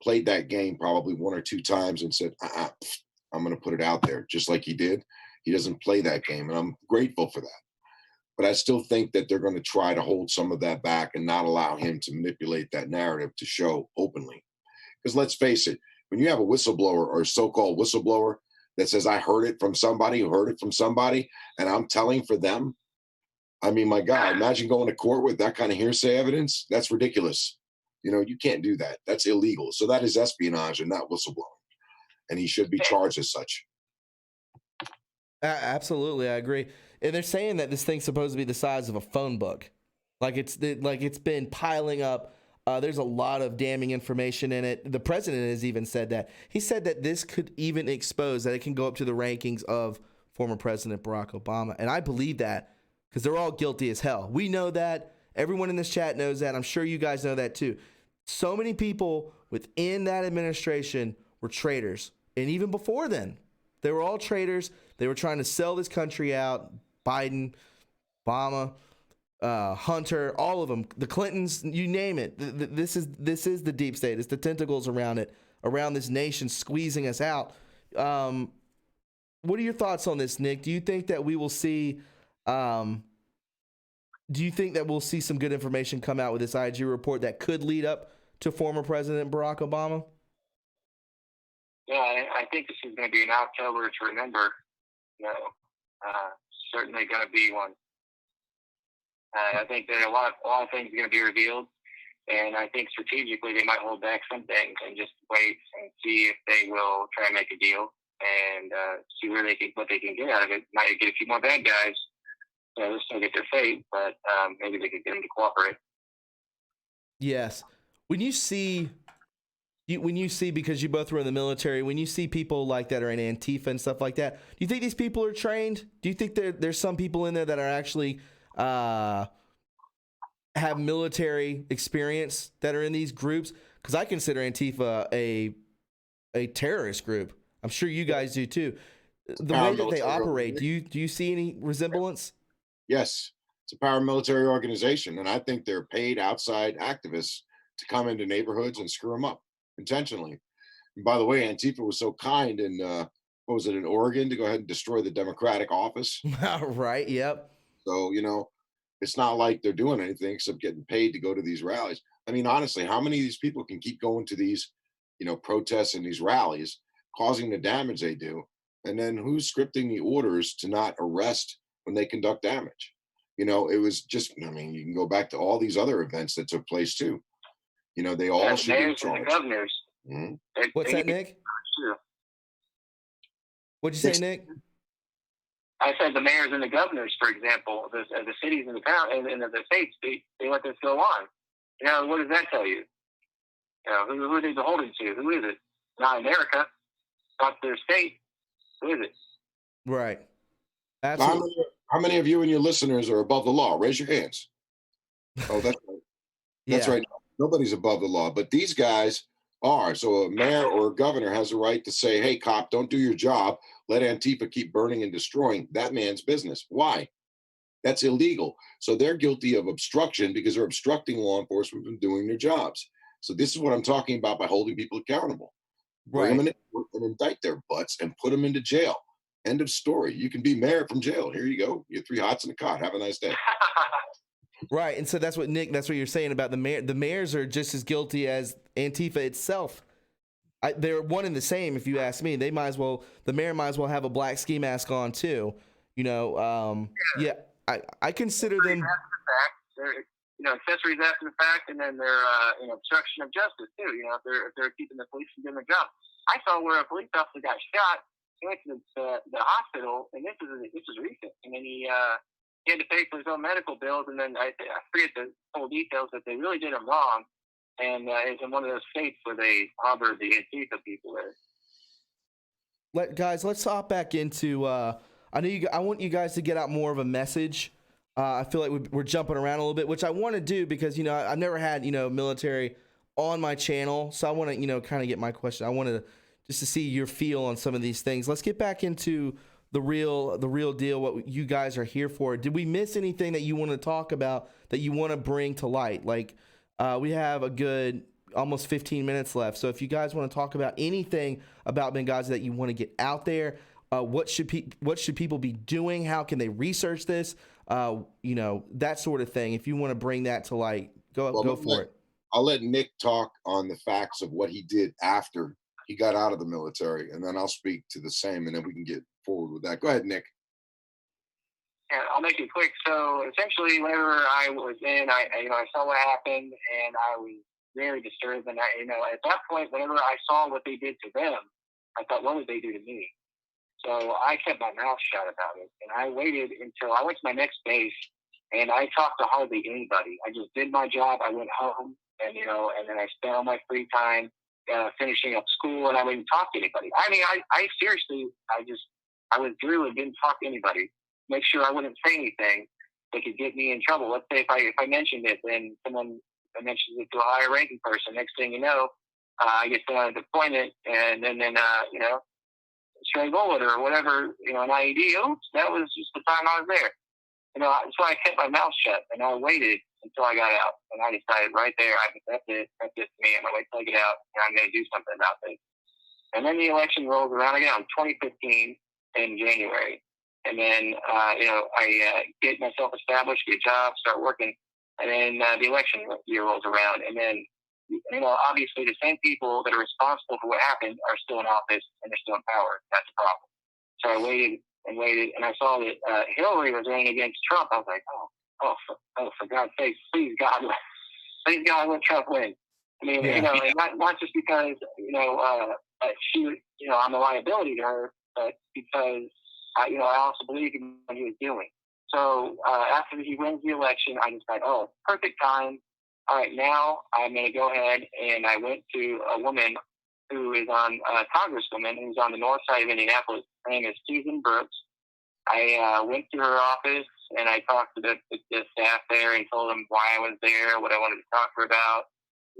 played that game probably one or two times and said, I'm going to put it out there, just like he did. He doesn't play that game, and I'm grateful for that. But I still think that they're going to try to hold some of that back and not allow him to manipulate that narrative to show openly. Because let's face it, when you have a whistleblower or so-called whistleblower that says, I heard it from somebody who heard it from somebody, and I'm telling for them, I mean, my God, imagine going to court with that kind of hearsay evidence. That's ridiculous. You can't do that. That's illegal. So that is espionage and not whistleblowing. And he should be charged as such. Absolutely, I agree. And they're saying that this thing's supposed to be the size of a phone book. Like it's been piling up There's a lot of damning information in it. The president has even said that. He said that this could even expose that it can go up to the rankings of former President Barack Obama. And I believe that because they're all guilty as hell. We know that. Everyone in this chat knows that. I'm sure you guys know that too. So many people within that administration were traitors. And even before then, they were all traitors. They were trying to sell this country out. Biden, Obama, Hunter, all of them, the Clintons, you name it. This is the deep state. It's the tentacles around it, around this nation, squeezing us out. What are your thoughts on this, Nick? Do you think that we will see? Do you think that we'll see some good information come out with this IG report that could lead up to former President Barack Obama? Yeah, I think this is going to be an October to remember. Certainly going to be one. I think that a lot of things are going to be revealed, and I think strategically they might hold back some things and just wait and see if they will try and make a deal and see what they can get out of it. Might get a few more bad guys. They'll still get their fate, but maybe they could get them to cooperate. Yes. When you see, because you both were in the military, when you see people like that are in Antifa and stuff like that, do you think these people are trained? Do you think there's some people in there that are actually have military experience that are in these groups? Because I consider Antifa a terrorist group. I'm sure you guys do too. The way that they operate, do you see any resemblance? Yes, it's a paramilitary organization, and I think they're paid outside activists to come into neighborhoods and screw them up intentionally. And by the way, Antifa was so kind in what was it, in Oregon, to go ahead and destroy the Democratic office. Right. Yep. So it's not like they're doing anything except getting paid to go to these rallies. I mean, honestly, how many of these people can keep going to these, protests and these rallies, causing the damage they do? And then who's scripting the orders to not arrest when they conduct damage? It was just, you can go back to all these other events that took place too. They all should be charged. The governors. Mm-hmm. What's that, Nick? What'd you say, Nick? I said the mayors and the governors, for example, the cities and the town and the states, they let this go on. What does that tell you? Who are they beholden to? Who is it? Not America. Not their state. Who is it? Right. Absolutely. How many of you and your listeners are above the law? Raise your hands. Oh, that's right. That's right. Nobody's above the law, but these guys are. So a mayor or a governor has a right to say, hey, cop, don't do your job. Let Antifa keep burning and destroying that man's business. Why? That's illegal. So they're guilty of obstruction because they're obstructing law enforcement from doing their jobs. So this is what I'm talking about by holding people accountable. Bring them in and indict their butts and put them into jail. End of story. You can be mayor from jail. Here you go. You're 3 hots in a cot. Have a nice day. Right. And so that's what you're saying about the mayor. The mayors are just as guilty as Antifa itself. They're one and the same, if you ask me. The mayor might as well have a black ski mask on too. I consider them. They're, accessories after the fact, and then they're, obstruction of justice too. If they're keeping the police from doing their job. I saw where a police officer got shot. He went to the hospital, and this is recent. And then he had to pay for his own medical bills, and then I forget the full details, but they really did him wrong. And it's in one of those states where they harbored the Antifa people there. Guys, let's hop back into. I want you guys to get out more of a message. I feel like we're jumping around a little bit, which I want to do because I've never had military on my channel, so I want to kind of get my question. I wanted just to see your feel on some of these things. Let's get back into the real deal, what you guys are here for. Did we miss anything that you want to talk about, that you want to bring to light? Like, we have a good almost 15 minutes left. So if you guys want to talk about anything about Benghazi that you want to get out there, what should people be doing? How can they research this? That sort of thing. If you want to bring that to light, go for it. I'll let Nick talk on the facts of what he did after he got out of the military, and then I'll speak to the same, and then we can get forward with that. Go ahead, Nick. Yeah, I'll make it quick. So essentially, whenever I was in, I saw what happened, and I was very disturbed. And at that point, whenever I saw what they did to them, I thought, what would they do to me? So I kept my mouth shut about it, and I waited until I went to my next base, and I talked to hardly anybody. I just did my job. I went home, and then I spent all my free time finishing up school, and I wouldn't talk to anybody. I mean, I seriously, I withdrew and didn't talk to anybody. Make sure I wouldn't say anything that could get me in trouble. Let's say if I mentioned it, then someone mentions it to a higher ranking person. Next thing you know, I get to deployment, and then stray bullet or whatever, an IED. Oops, that was just the time I was there. So I kept my mouth shut, and I waited until I got out, and I decided right there, that's it for me. I'm gonna wait till I get out, and I'm gonna do something about this. And then the election rolls around again, 2015 in January, and then I get myself established, get a job, start working, and then the election year rolls around, and then obviously the same people that are responsible for what happened are still in office and they're still in power. That's the problem. So I waited and waited, and I saw that Hillary was running against Trump. I was like, for God's sake, please God, let Trump win. I mean, and not just because she, I'm a liability to her, but because I also believe in what he was doing. So after he wins the election, I decided, perfect time. All right, now I'm going to go ahead, and I went to a woman who is on a congresswoman who's on the north side of Indianapolis. Her name is Susan Brooks. I went to her office, and I talked to the staff there and told them why I was there, what I wanted to talk to her about,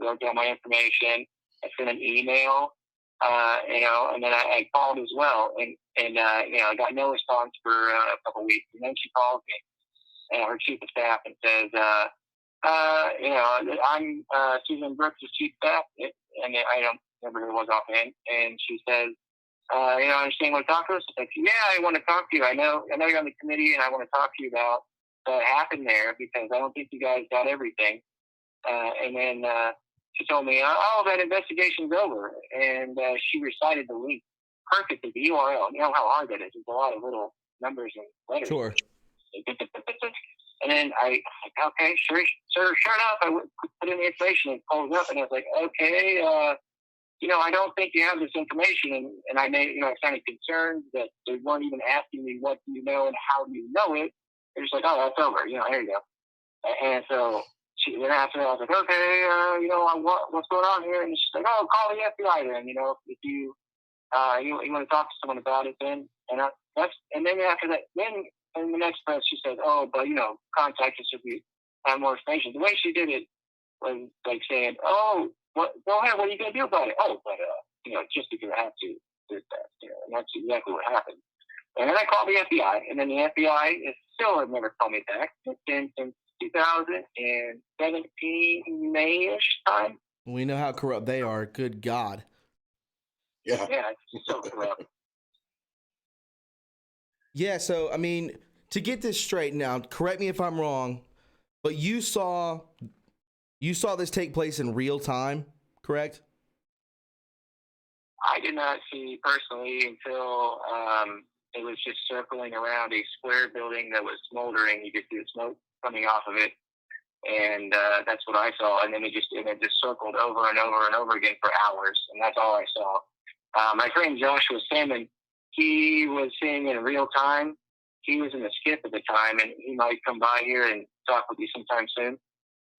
wrote down my information. I sent an email, and then I called as well, and I got no response for a couple of weeks. And then she calls me, her chief of staff, and says, I'm Susan Brooks' chief staff, and I don't remember who it was offhand. And she says, I understand you want to talk to us? I said, yeah, I want to talk to you. I know you're on the committee, and I want to talk to you about what happened there, because I don't think you guys got everything. And then she told me, that investigation's over. And she recited the link perfectly, the URL. You know how hard that is. There's a lot of little numbers and letters. Sure. And then okay, sure enough, I put in the information and pulled it up, and I was like, okay, I don't think you have this information. And I made, I sounded concerned that they weren't even asking me what do you know and how do you know it. They're just like, that's over, here you go. And so then after I was like, okay, what's going on here? And she's like, call the FBI then, if you want to talk to someone about it then. And then after that, then in the next breath, she said, but, contact us if you have more information. The way she did it was like saying, go ahead, what are you going to do about it? Just because I have to do that. And that's exactly what happened. And then I called the FBI, and then the FBI still have never called me back. It's been since 2017 May-ish time. We know how corrupt they are. Good God. Yeah. Yeah, it's so corrupt. Yeah, so, I mean, to get this straight now, correct me if I'm wrong, but you saw this take place in real time, correct? I did not see personally until it was just circling around a square building that was smoldering. You could see the smoke coming off of it, and that's what I saw. And then it just circled over and over and over again for hours, and that's all I saw. My friend Joshua Salmon, he was seeing it in real time. He was in the skip at the time, and he might come by here and talk with you sometime soon.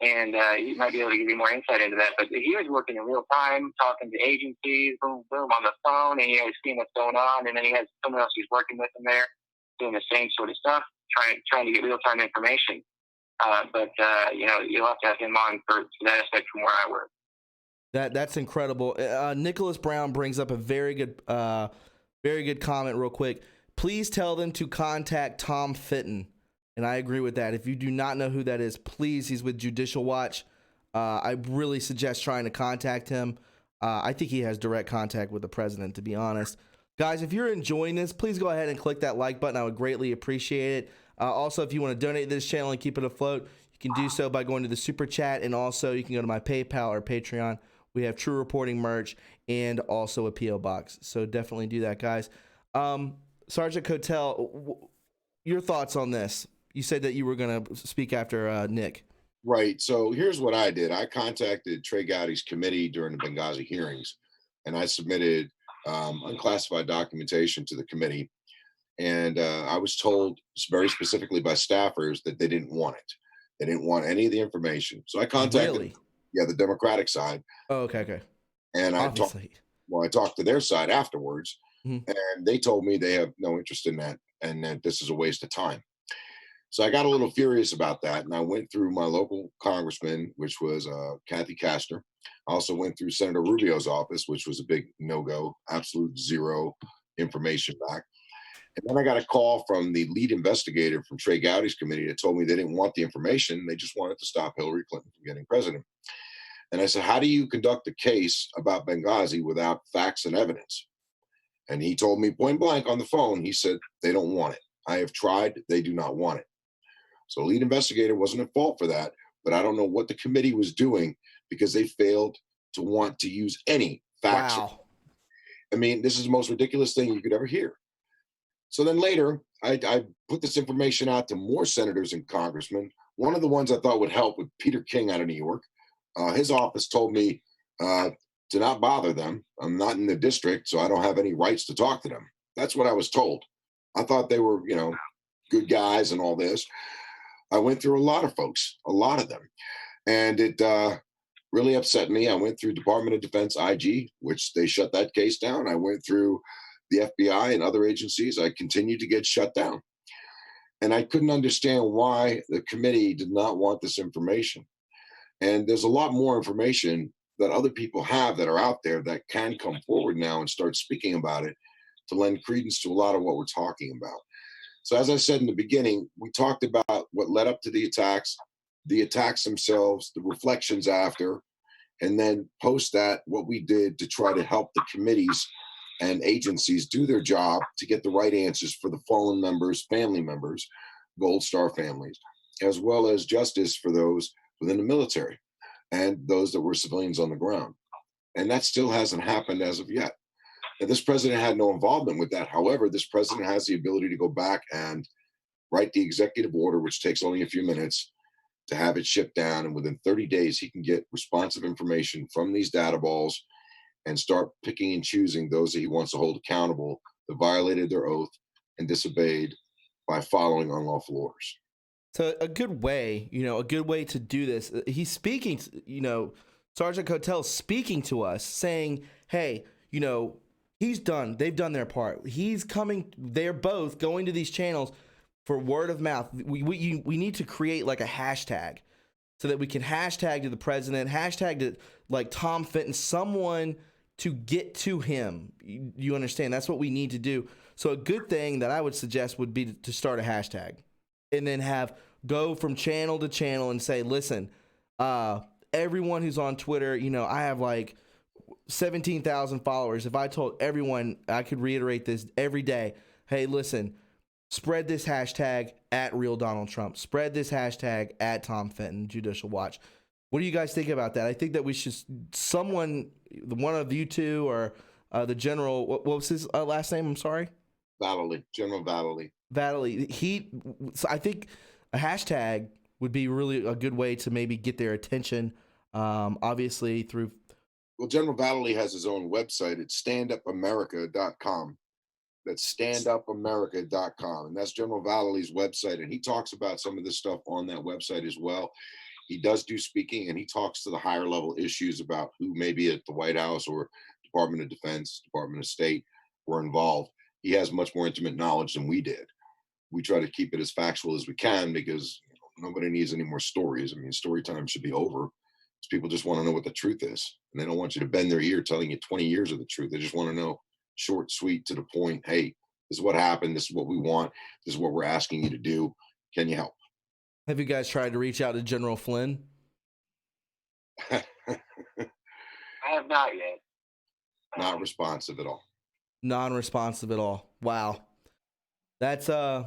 And he might be able to give you more insight into that. But he was working in real time, talking to agencies, boom, boom, on the phone, and he was seeing what's going on. And then he has someone else who's working with him there, doing the same sort of stuff, trying to get real-time information. But you'll have to have him on for that aspect from where I work. That's incredible. Nicholas Brown brings up a very good comment real quick. Please tell them to contact Tom Fitton. And I agree with that. If you do not know who that is, please, he's with Judicial Watch. I really suggest trying to contact him. I think he has direct contact with the president, to be honest. Guys, if you're enjoying this, please go ahead and click that like button. I would greatly appreciate it. Also, if you want to donate to this channel and keep it afloat, you can do so by going to the Super Chat, and also you can go to my PayPal or Patreon. We have True Reporting merch and also a P.O. box. So definitely do that, guys. Sergeant Kotel, your thoughts on this? You said that you were going to speak after Nick. Right. So here's what I did. I contacted Trey Gowdy's committee during the Benghazi hearings, and I submitted unclassified documentation to the committee. And I was told very specifically by staffers that they didn't want it. They didn't want any of the information. So I contacted. Really? Yeah, the Democratic side. Oh, okay. And I talked to their side afterwards, and they told me they have no interest in that and that this is a waste of time. So I got a little furious about that, and I went through my local congressman, which was Kathy Castor. I also went through Senator Rubio's office, which was a big no-go, absolute zero information back. And then I got a call from the lead investigator from Trey Gowdy's committee that told me they didn't want the information. They just wanted to stop Hillary Clinton from getting president. And I said, how do you conduct a case about Benghazi without facts and evidence? And he told me point blank on the phone, he said, they don't want it. I have tried, they do not want it. So lead investigator wasn't at fault for that, but I don't know what the committee was doing because they failed to want to use any facts. Wow. I mean, this is the most ridiculous thing you could ever hear. So then later, I put this information out to more senators and congressmen. One of the ones I thought would help with Peter King out of New York. His office told me to not bother them. I'm not in the district, so I don't have any rights to talk to them. That's what I was told. I thought they were, good guys and all this. I went through a lot of folks, a lot of them. And it really upset me. I went through Department of Defense IG, which they shut that case down. I went through the FBI and other agencies. I continued to get shut down. And I couldn't understand why the committee did not want this information. And there's a lot more information that other people have that are out there that can come forward now and start speaking about it to lend credence to a lot of what we're talking about. So as I said in the beginning, we talked about what led up to the attacks themselves, the reflections after, and then post that, what we did to try to help the committees and agencies do their job to get the right answers for the fallen members, family members, Gold Star families, as well as justice for those within the military and those that were civilians on the ground. And that still hasn't happened as of yet. Now, this president had no involvement with that. However, this president has the ability to go back and write the executive order, which takes only a few minutes, to have it shipped down. And within 30 days, he can get responsive information from these data balls and start picking and choosing those that he wants to hold accountable that violated their oath and disobeyed by following unlawful orders. So a good way, to do this, he's speaking, Sergeant Kotel speaking to us saying, hey, they've done their part. They're both going to these channels for word of mouth. We need to create like a hashtag so that we can hashtag to the president, hashtag to like Tom Fenton, someone to get to him. You understand? That's what we need to do. So a good thing that I would suggest would be to start a hashtag and then go from channel to channel and say, listen, everyone who's on Twitter, I have like 17,000 followers. If I told everyone, I could reiterate this every day. Hey, listen, spread this hashtag at Real Donald Trump. Spread this hashtag at Tom Fenton Judicial Watch. What do you guys think about that? I think that we should, one of you two or the general, what was his last name? I'm sorry. General Vallely. So I think a hashtag would be really a good way to maybe get their attention. Obviously through. Well, General Vallely has his own website. It's standupamerica.com. That's standupamerica.com. And that's General Vallely's website. And he talks about some of this stuff on that website as well. He does do speaking, and he talks to the higher level issues about who maybe at the White House or Department of Defense, Department of State were involved. He has much more intimate knowledge than we did. We try to keep it as factual as we can because nobody needs any more stories. I mean, story time should be over. People just want to know what the truth is. And they don't want you to bend their ear telling you 20 years of the truth. They just want to know short, sweet, to the point. Hey, this is what happened. This is what we want. This is what we're asking you to do. Can you help? Have you guys tried to reach out to General Flynn? I have not yet. Not responsive at all. Non-responsive at all. Wow. That's, I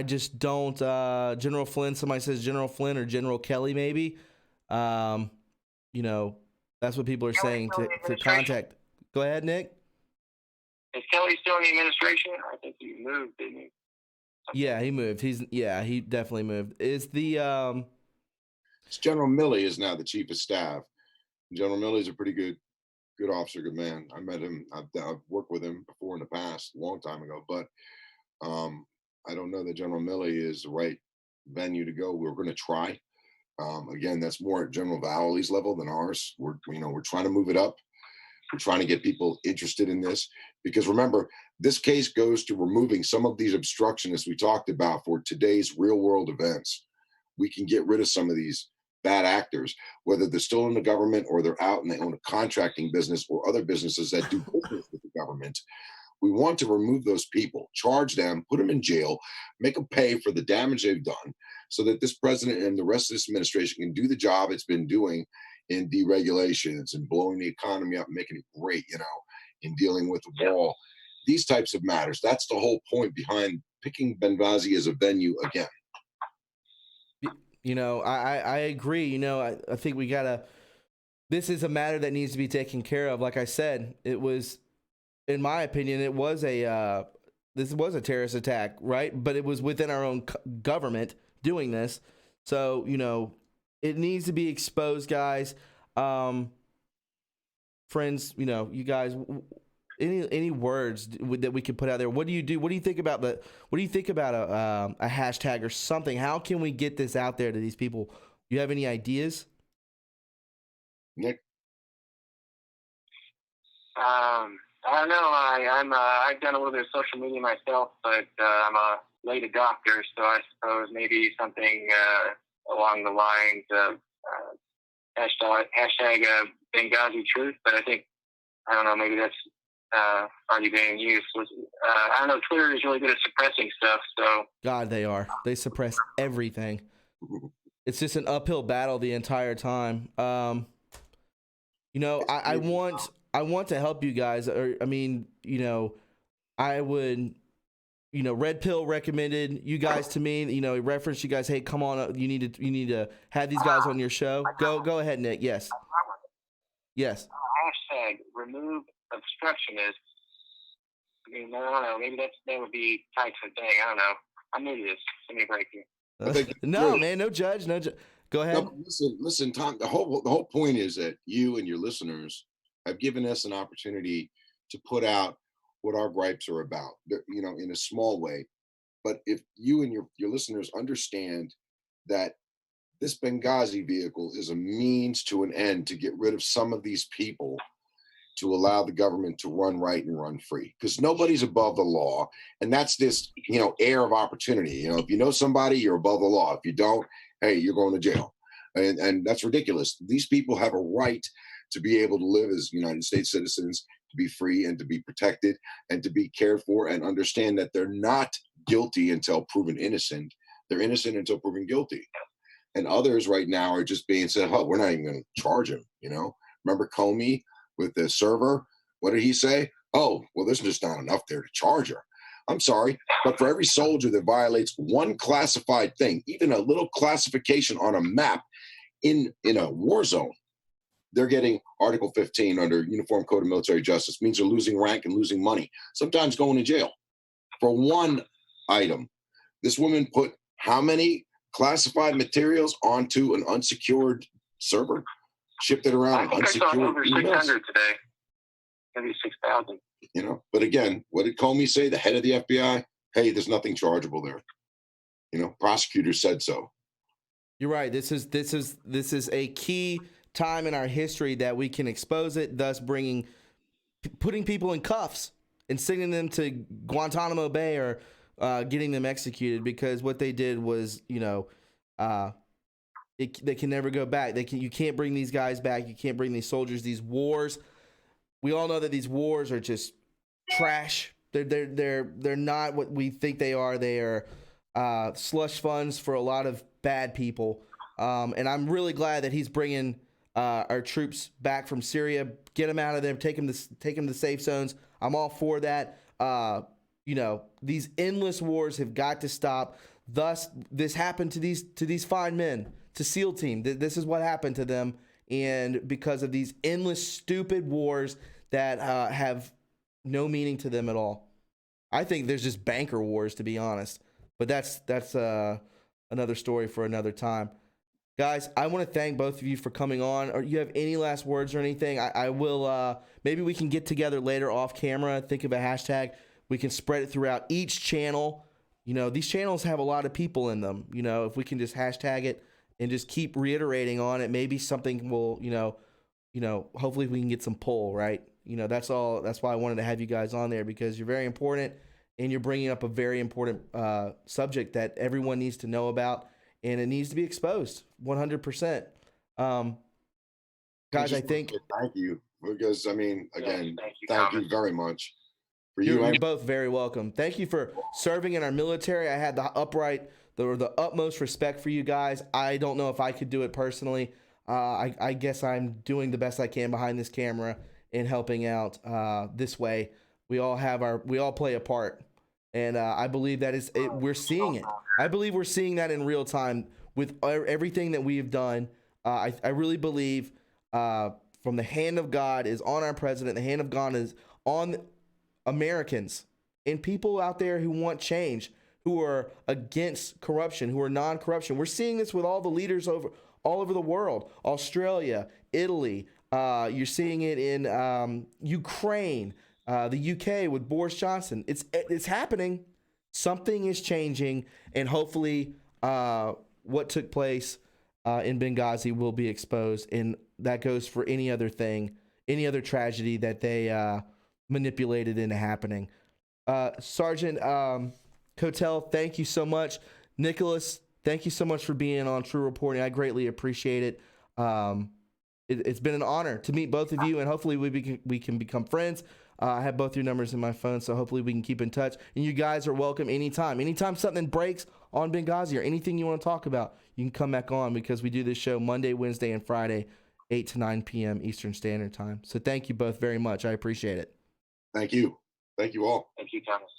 just don't, General Flynn, somebody says General Flynn or General Kelly maybe. That's what people are saying to contact. Go ahead, Nick. Is Kelly still in the administration? I think he moved, didn't he? Yeah, he moved. He definitely moved. It's General Milley is now the chief of staff. General Milley is a pretty good officer, good man. I met him. I've worked with him before in the past, a long time ago, but I don't know that General Milley is the right venue to go. We're going to try. Again, that's more at General Valley's level than ours. We're trying to move it up. We're trying to get people interested in this, because remember, this case goes to removing some of these obstructionists we talked about for today's real world events. We can get rid of some of these bad actors, whether they're still in the government or they're out and they own a contracting business or other businesses that do business with the government. We want to remove those people, charge them, put them in jail, make them pay for the damage they've done, so that this president and the rest of this administration can do the job it's been doing in deregulations and blowing the economy up and making it great, in dealing with the wall. These types of matters. That's the whole point behind picking Benghazi as a venue again. I agree. I think this is a matter that needs to be taken care of. Like I said, it was, in my opinion, this was a terrorist attack, right? But it was within our own government doing this. So, it needs to be exposed, guys. Friends, you guys, any words that we could put out there? What do you do? What do you think about a hashtag or something? How can we get this out there to these people? You have any ideas? Nick? I don't know. I've done a little bit of social media myself, but I'm a late adopter, so I suppose maybe something along the lines of hashtag Benghazi Truth. But I don't know, maybe that's already being used. I don't know. Twitter is really good at suppressing stuff. So God, they are. They suppress everything. It's just an uphill battle the entire time. I want to help you guys. I would. Red Pill recommended you guys to me. He referenced you guys. Hey, come on! You need to have these guys on your show. Go ahead, Nick. Yes. Yes. Hashtag remove obstructionists. I don't know. Maybe that would be tight for thing. I don't know. I'm new to this. Give me a break here. No, man. No judge. Go ahead. No, listen, Tom. The whole point is that you and your listeners have given us an opportunity to put out what our gripes are about, in a small way. But if you and your listeners understand that this Benghazi vehicle is a means to an end to get rid of some of these people, to allow the government to run right and run free, because nobody's above the law. And that's this, air of opportunity. If you know somebody, you're above the law. If you don't, hey, you're going to jail. And that's ridiculous. These people have a right to be able to live as United States citizens, to be free and to be protected and to be cared for, and understand that they're not guilty until proven innocent. They're innocent until proven guilty. And others right now are just being said, oh, we're not even going to charge him. Remember Comey with the server? What did he say? Oh, well, there's just not enough there to charge her. I'm sorry, but for every soldier that violates one classified thing, even a little classification on a map in a war zone, they're getting Article 15 under Uniform Code of Military Justice. Means they're losing rank and losing money, sometimes going to jail for one item. This woman put how many classified materials onto an unsecured server? Shipped it around unsecured. I saw over 600 today, maybe 6,000. But again, what did Comey say? The head of the FBI? Hey, there's nothing chargeable there. Prosecutors said so. You're right. This is a key time in our history that we can expose it, thus putting people in cuffs and sending them to Guantanamo Bay or getting them executed, because what they did was, they can never go back. You can't bring these guys back. You can't bring these soldiers. These wars, we all know that these wars are just trash. They're not what we think they are. They are slush funds for a lot of bad people. And I'm really glad that he's bringing our troops back from Syria. Get them out of there. Take them to safe zones. I'm all for that. These endless wars have got to stop. Thus, this happened to these fine men, to SEAL team. This is what happened to them, and because of these endless stupid wars that have no meaning to them at all. I think there's just banker wars, to be honest. But that's another story for another time. Guys, I want to thank both of you for coming on. Or you have any last words or anything? I will. Maybe we can get together later off camera. Think of a hashtag. We can spread it throughout each channel. These channels have a lot of people in them. If we can just hashtag it and just keep reiterating on it. Maybe something will, hopefully we can get some pull, right? That's all. That's why I wanted to have you guys on there, because you're very important and you're bringing up a very important subject that everyone needs to know about, and it needs to be exposed 100%. Guys, I think. Thank you, because again, thank you very much. You're both very welcome. Thank you for serving in our military. I had the utmost respect for you guys. I don't know if I could do it personally. I guess I'm doing the best I can behind this camera and helping out this way. We all play a part, and I believe that we're seeing it. I believe we're seeing that in real time with everything that we've done. I really believe from the hand of God is on our president. The hand of God is on Americans and people out there who want change, who are against corruption, who are non-corruption. We're seeing this with all the leaders all over the world. Australia, Italy, you're seeing it in Ukraine, the UK with Boris Johnson. It's happening. Something is changing, and hopefully what took place in Benghazi will be exposed, and that goes for any other tragedy that they manipulated into happening. Sergeant Kotel, thank you so much. Nicholas, thank you so much for being on True Reporting. I greatly appreciate it. It's been an honor to meet both of you, and hopefully we can become friends. I have both your numbers in my phone, so hopefully we can keep in touch. And you guys are welcome anytime. Anytime something breaks on Benghazi or anything you want to talk about, you can come back on, because we do this show Monday, Wednesday, and Friday, 8 to 9 p.m. Eastern Standard Time. So thank you both very much. I appreciate it. Thank you. Thank you all. Thank you, Thomas.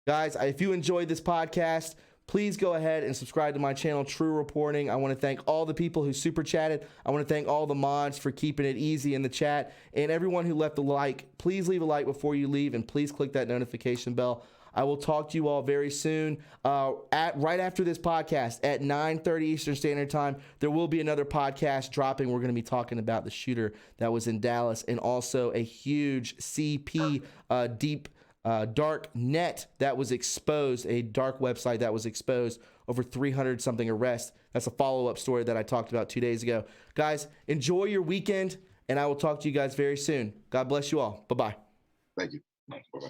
Guys, if you enjoyed this podcast, please go ahead and subscribe to my channel, True Reporting. I want to thank all the people who super chatted. I want to thank all the mods for keeping it easy in the chat, and everyone who left a like. Please leave a like before you leave, and please click that notification bell. I will talk to you all very soon. Right after this podcast at 9:30 Eastern Standard Time, there will be another podcast dropping. We're going to be talking about the shooter that was in Dallas, and also a huge CP deep dark net that was exposed, a dark website that was exposed, over 300 something arrests. That's a follow-up story that I talked about 2 days ago. Guys, enjoy your weekend, and I will talk to you guys very soon. God bless you all. Bye-bye. Thank you. Bye-bye.